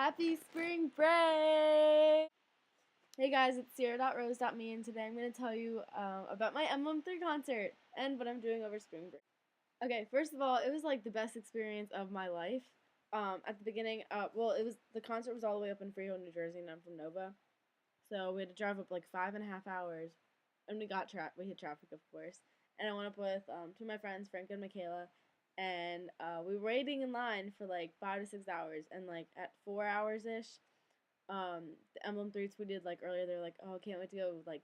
Happy spring break! Hey guys, it's Sierra.Rose.me, and today I'm going to tell you about my Emblem 3 concert and what I'm doing over spring break. Okay, first of all, it was like the best experience of my life. At the beginning, the concert was all the way up in Freehold, New Jersey, and I'm from Nova. So we had to drive up like 5.5 hours, and we hit traffic, of course. And I went up with two of my friends, Frank and Michaela, and we were waiting in line for like 5 to 6 hours, and like at 4 hours ish, the Emblem 3 tweeted like earlier, they're like, oh, can't wait to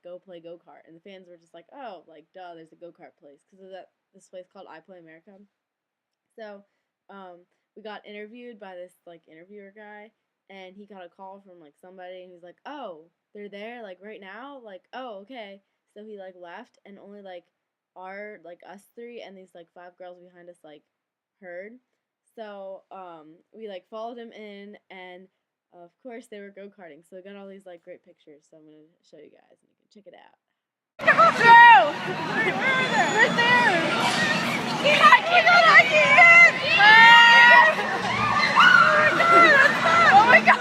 go play go kart, and the fans were just like, oh, like duh, there's a go kart place because of this place called I Play America. So we got interviewed by this like interviewer guy, and he got a call from like somebody, and he's like, oh, they're there like right now, like, oh, okay. So he like left, and only like us three and these like five girls behind us like heard. So we like followed him in, and of course they were go-karting, so I got all these like great pictures, so I'm gonna show you guys and you can check it out. Right there! I can't! Oh my god!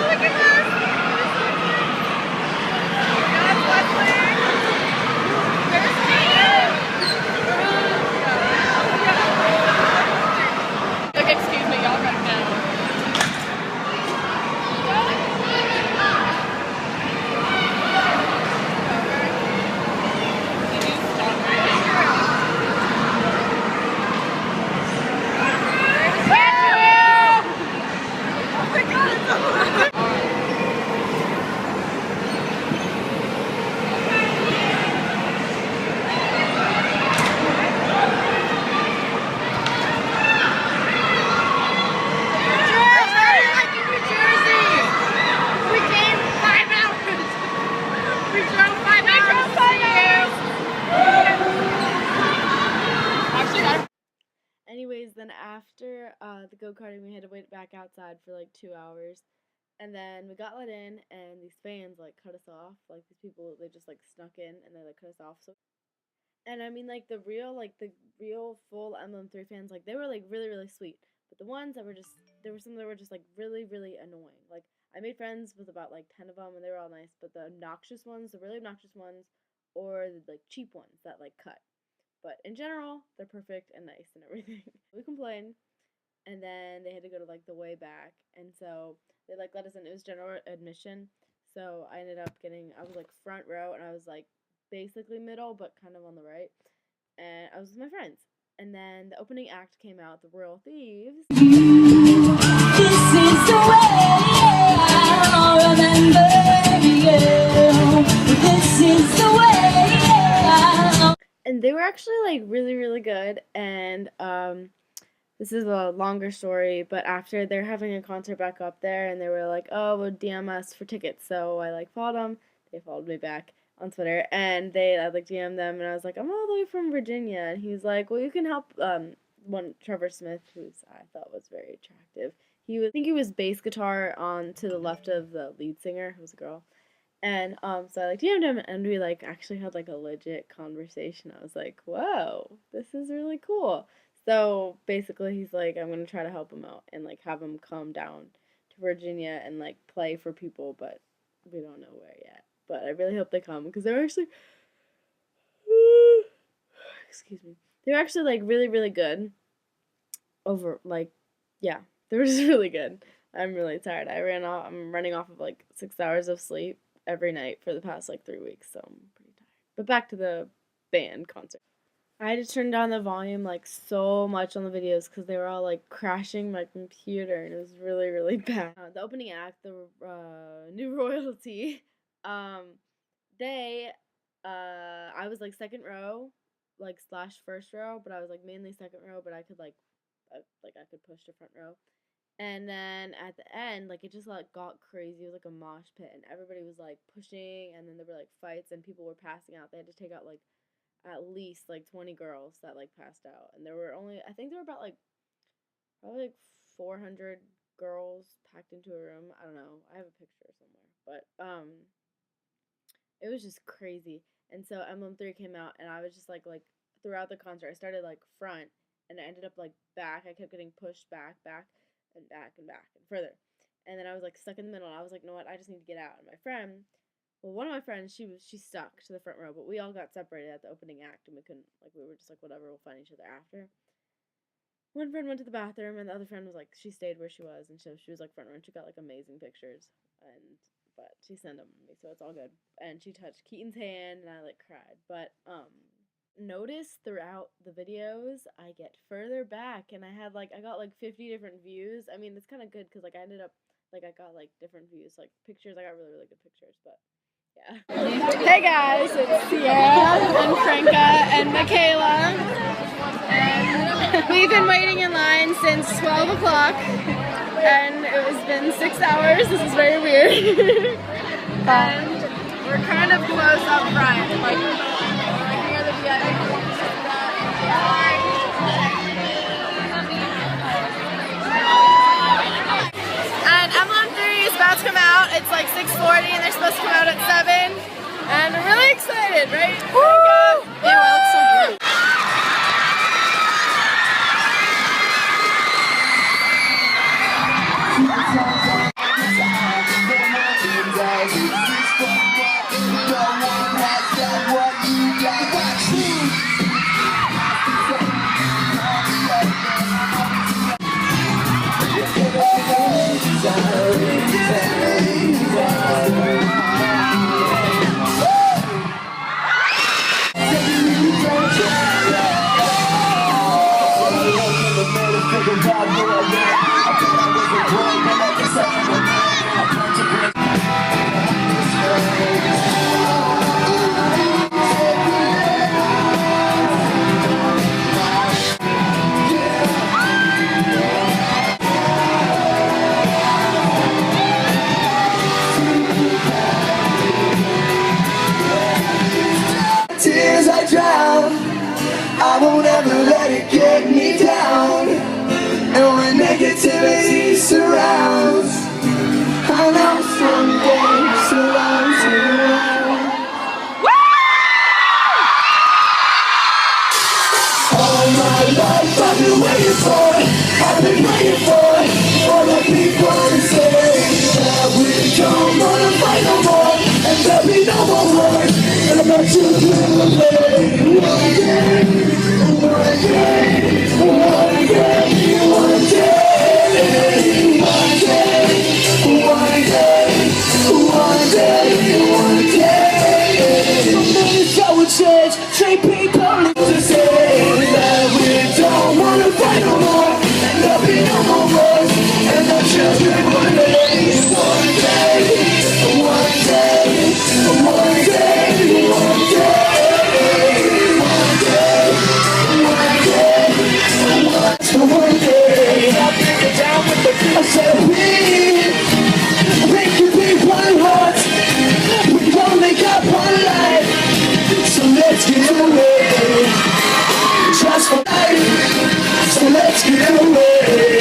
Look at this! Okay, excuse me, y'all right now. Anyways, then after the go-karting, we had to wait back outside for like 2 hours. And then we got let in, and these fans like cut us off. Like these people, they just like snuck in and they like cut us off. So, and I mean the real full Emblem 3 fans, like they were like really really sweet. But the ones that were just there were some that were just like really really annoying. Like I made friends with about like 10 of them, and they were all nice. But the obnoxious ones, the really obnoxious ones, or the like cheap ones that like cut. But in general, they're perfect and nice and everything. We complained, and then they had to go to like the way back, and so they like let us in. It was general admission, so I ended up I was like front row, and I was like basically middle, but kind of on the right, and I was with my friends. And then the opening act came out, the Royal Thieves. This is the way I'll remember you. This is the way I'll... And they were actually like really really good, and this is a longer story, but after they're having a concert back up there, and they were like, oh, well, DM us for tickets. So I like followed them. They followed me back on Twitter, and I like DM'd them, and I was like, I'm all the way from Virginia, and he was like, well, you can help. One Trevor Smith, who's I thought was very attractive. I think he was bass guitar on to the left of the lead singer, who was a girl. And so I like DM'd him, and we like actually had like a legit conversation. I was like, whoa, this is really cool. So basically, he's like, I'm gonna try to help him out and like have him come down to Virginia and like play for people, but we don't know where yet. But I really hope they come because they're actually, excuse me, they're actually like really really good. Yeah, they were just really good. I'm really tired. I'm running off of like 6 hours of sleep every night for the past like 3 weeks, so I'm pretty tired. But back to the band concert. I had to turn down the volume like so much on the videos because they were all like crashing my computer, and it was really really bad. The opening act, the new royalty, I was like second row, like slash first row, but I was like mainly second row, but I could I could push to front row. And then at the end, like it just like got crazy. It was like a mosh pit, and everybody was like pushing, and then there were like fights, and people were passing out. They had to take out like at least like 20 girls that like passed out, and there were only I think there were about like probably like 400 girls packed into a room. I don't know. I have a picture somewhere, but it was just crazy. And so Emblem 3 came out, and I was just like throughout the concert, I started like front, and I ended up like back. I kept getting pushed back, and further. And then I was like stuck in the middle, and I was like, you know what, I just need to get out. And my friend, well, one of my friends, she stuck to the front row, but we all got separated at the opening act, and we couldn't, like, we were just like, whatever, we'll find each other after. One friend went to the bathroom, and the other friend was like, she stayed where she was, and so she was like front row, and she got like amazing pictures, but she sent them to me, so it's all good. And she touched Keaton's hand, and I like cried. But notice throughout the videos, I get further back, and I got like 50 different views. I mean, it's kind of good because like I ended up like I got like different views, like pictures. I got really really good pictures, but. Yeah. Hey guys, it's Sierra and Franca and Michaela. And we've been waiting in line since 12 o'clock and it has been 6 hours. This is very weird. And we're kind of close up front. Like, we're near the VIP. And Emblem 3 is about to come out. It's like 6:40 and they're supposed to come out at 7. And I'm really excited, right? Woo! Yeah, it's so good. Tears I drown, I won't ever let it get me down. And when negativity surrounds, I know someday surrounds around. All my life I've been waiting for the people to say that we don't wanna fight no more, and there'll be no more wars, and I'm not too good to play. One day, one day, one day, one day, one day, one day, one day, one day. Something's going to change, treat people to say that we don't wanna fight no more, and there'll be no more wars, and the children will raise. One day, one day, one day, one day, one day, one day, one day. I'll take it down with the I said we can be one heart, we only got one life, so let's get away, just for life, so let's get away,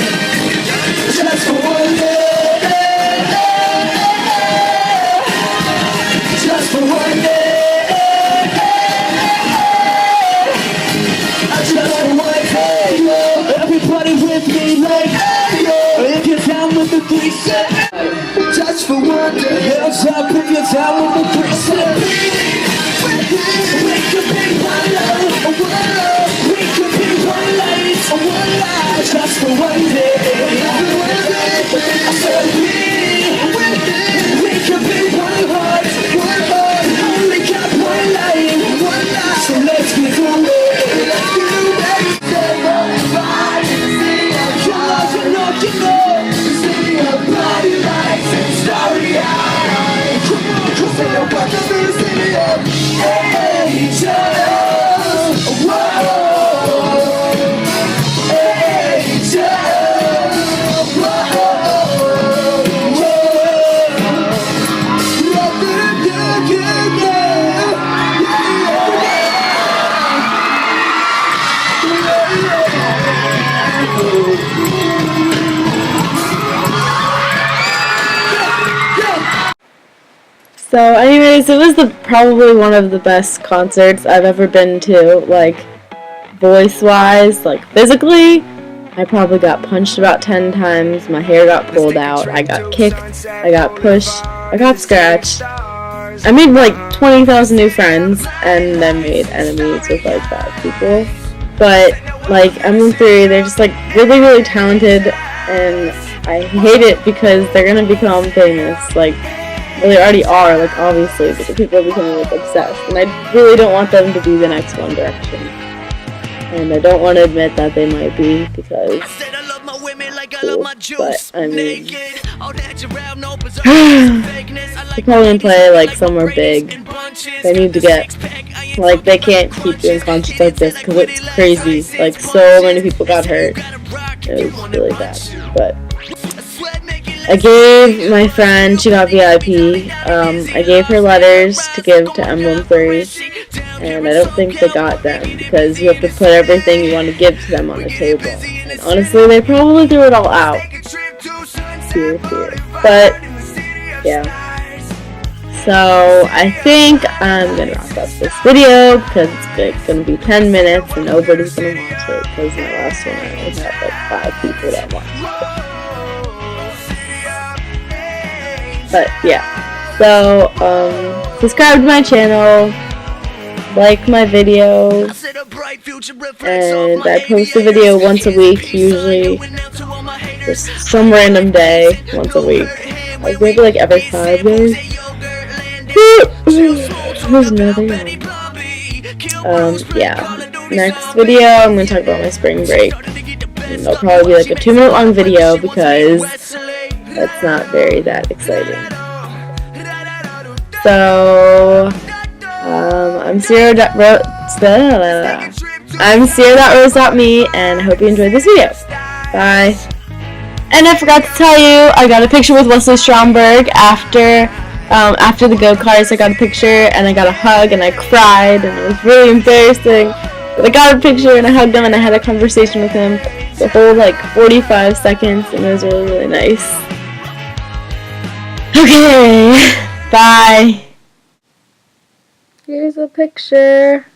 just for one day, just for one day, just for one day. Everybody with me like, if you're down with the 3 set, just for one day. Hands up if you're down with the 3 set. We could be one love, we could be one light, just for one day. I said we could be one heart, only got one life, so let's get away. Body lights and starry eyes. Come on, cause ain't no welcome to the city of angels. Whoa, angels. So anyways, it was probably one of the best concerts I've ever been to. Like, voice-wise, like physically, I probably got punched about 10 times, my hair got pulled out, I got kicked, I got pushed, I got scratched. I made like 20,000 new friends, and I made enemies with like 5 people. But like Emblem 3, they're just like really, really talented, and I hate it because they're gonna become famous. Like, well, they already are, like obviously, but the people are becoming like obsessed, and I really don't want them to be the next One Direction. And I don't want to admit that they might be because cool, but I mean, they're probably gonna play like somewhere big. They need to get, like, they can't keep doing concerts like this because it's crazy. Like, so many people got hurt. It was really bad. But I gave my friend, she got VIP, I gave her letters to give to Emblem 3, and I don't think they got them, because you have to put everything you want to give to them on the table. And honestly, they probably threw it all out. Fear. But, yeah. So, I think I'm gonna wrap up this video, because it's gonna be 10 minutes, and nobody's gonna watch it, because my last one I only had like 5 people that watched it. But yeah, so subscribe to my channel, like my video, and I post a video once a week, usually just some random day, once a week, like maybe like every 5 days. There's another one. Yeah, next video I'm going to talk about my spring break, and it'll probably be like a 2-minute long video because that's not that exciting. So, I'm Sierra.Rose.me, and I hope you enjoyed this video. Bye. And I forgot to tell you, I got a picture with Wesley Stromberg after the go-karts. I got a picture, and I got a hug, and I cried, and it was really embarrassing. But I got a picture, and I hugged him, and I had a conversation with him the whole, like, 45 seconds, and it was really, really nice. Okay, bye. Here's a picture.